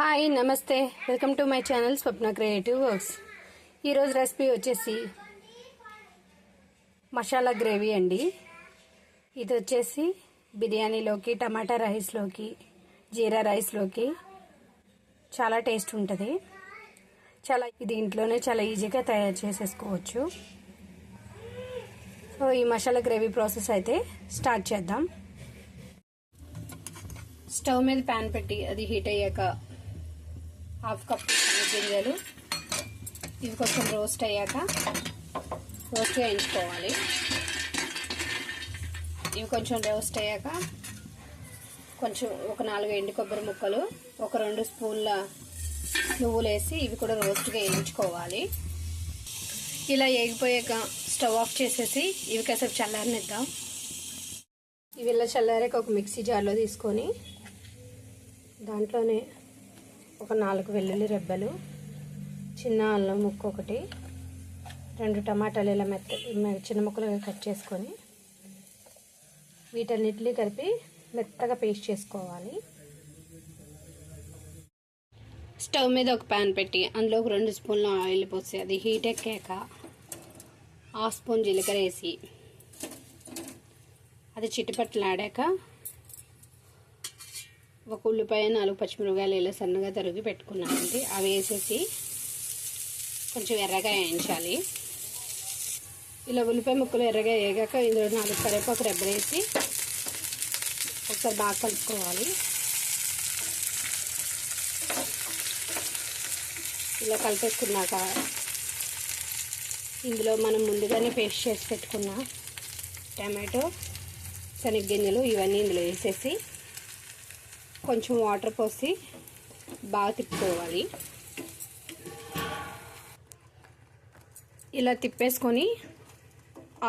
Hi నమస్తే, welcome to my channel Swapna creative works. ఈరోజు recipe వచ్చేసి మసాలా గ్రేవీ అండి. ఇది వచ్చేసి బిర్యానీలోకి, టమాటా రైస్లోకి, జీరా రైస్లోకి చాలా టేస్ట్ ఉంటుంది. ఇది ఇంట్లోనే చాలా ఈజీగా తయారు చేసేసుకోవచ్చు. సో ఈ మసాలా గ్రేవీ ప్రాసెస్ అయితే స్టార్ట్ చేద్దాం. స్టవ్ మీద ప్యాన్ పెట్టి అది హీట్ అయ్యాక హాఫ్ కప్ గింజలు ఇవి కొంచెం రోస్ట్ అయ్యాక వేయించుకోవాలి. ఇవి కొంచెం రోస్ట్ అయ్యాక ఒక 4 ఎండు కొబ్బరి ముక్కలు, ఒక 2 స్పూన్ల నువ్వులు వేసి ఇవి కూడా రోస్ట్గా వేయించుకోవాలి. ఇలా వేగిపోయాక స్టవ్ ఆఫ్ చేసేసి ఇవి కాసేపు చల్లారనిద్దాం. ఇవి ఇలా చల్లారాక ఒక మిక్సీ జార్లో తీసుకొని దాంట్లోనే ఒక 4 వెల్లుల్లి రెబ్బలు, చిన్న అల్లం ముక్క ఒకటి, 2 టమాటాలు ఇలా చిన్న ముక్కలుగా కట్ చేసుకొని వీటన్నిటిని కలిపి మెత్తగా పేస్ట్ చేసుకోవాలి. స్టవ్ మీద ఒక ప్యాన్ పెట్టి అందులో ఒక 2 స్పూన్ల ఆయిల్ పోసి అది హీట్ ఎక్కాక 1/2 స్పూన్ జీలకర్ర వేసి అది చిటిపట్లాడాక ఒక ఉల్లిపాయ, 4 పచ్చిమిరపకాయలు ఇలా సన్నగా తరిగి పెట్టుకున్నానండి. అవి వేసేసి కొంచెం ఎర్రగా వేయించాలి. ఇలా ఉల్లిపాయ ముక్కలు ఎర్రగా వేగాక ఇందులో 4 కరివేపాకు రెబ్బలు వేసి ఒకసారి బాగా కలుపుకోవాలి. ఇలా కలిపేసుకున్నాక ఇందులో మనం ముందుగానే పేస్ట్ చేసి పెట్టుకున్న టమాటో, శనగగింజలు ఇవన్నీ ఇందులో వేసేసి కొంచెం వాటర్ పోసి బాగా తిప్పుకోవాలి. ఇలా తిప్పేసుకొని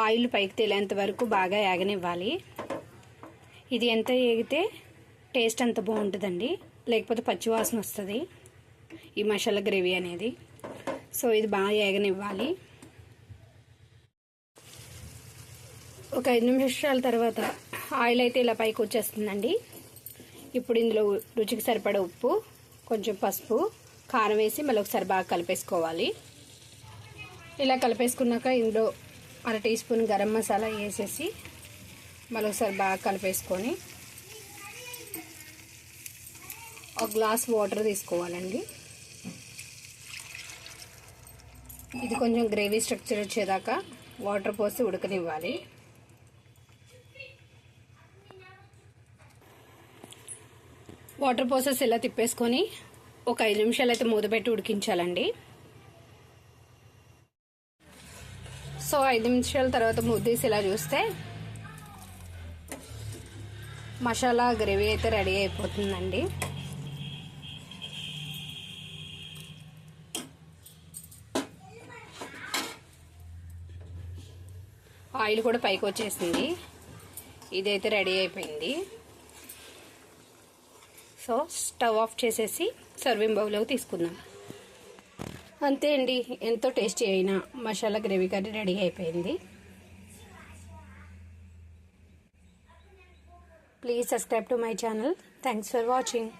ఆయిల్ పైకి తేలేంత వరకు బాగా ఏగనివ్వాలి. ఇది ఎంత ఏగితే టేస్ట్ అంత బాగుంటుందండి, లేకపోతే పచ్చివాసన వస్తుంది ఈ మసాలా గ్రేవీ అనేది. సో ఇది బాగా ఏగనివ్వాలి. ఒక 5 నిమిషాల తర్వాత ఆయిల్ అయితే ఇలా పైకి వచ్చేస్తుందండి. ఇప్పుడు ఇందులో రుచికి సరిపడా ఉప్పు, కొంచెం పసుపు, కారం వేసి మళ్ళీ ఒకసారి బాగా కలిపేసుకోవాలి. ఇలా కలిపేసుకున్నాక ఇందులో 1/2 టీ స్పూన్ గరం మసాలా వేసేసి మళ్ళీ ఒకసారి బాగా కలిపేసుకొని ఒక గ్లాస్ వాటర్ తీసుకోవాలండి. ఇది కొంచెం గ్రేవీ స్ట్రక్చర్ వచ్చేదాకా వాటర్ పోసి ఉడకనివ్వాలి. వాటర్ పోసేసి ఇలా తిప్పేసుకొని ఒక 5 నిమిషాలు అయితే మూత పెట్టి ఉడికించాలండి. సో 5 నిమిషాల తర్వాత మూత తీసి ఇలా చూస్తే మసాలా గ్రేవీ అయితే రెడీ అయిపోతుందండి. ఆయిల్ కూడా పైకి వచ్చేసింది. ఇదైతే రెడీ అయిపోయింది. సో స్టవ్ ఆఫ్ చేసేసి సర్వింగ్ బౌల్లోకి తీసుకుందాం. అంతే అండి, ఎంతో టేస్టీ అయిన మసాలా గ్రేవీ కర్రీ రెడీ అయిపోయింది. Please subscribe to my channel. Thanks for watching.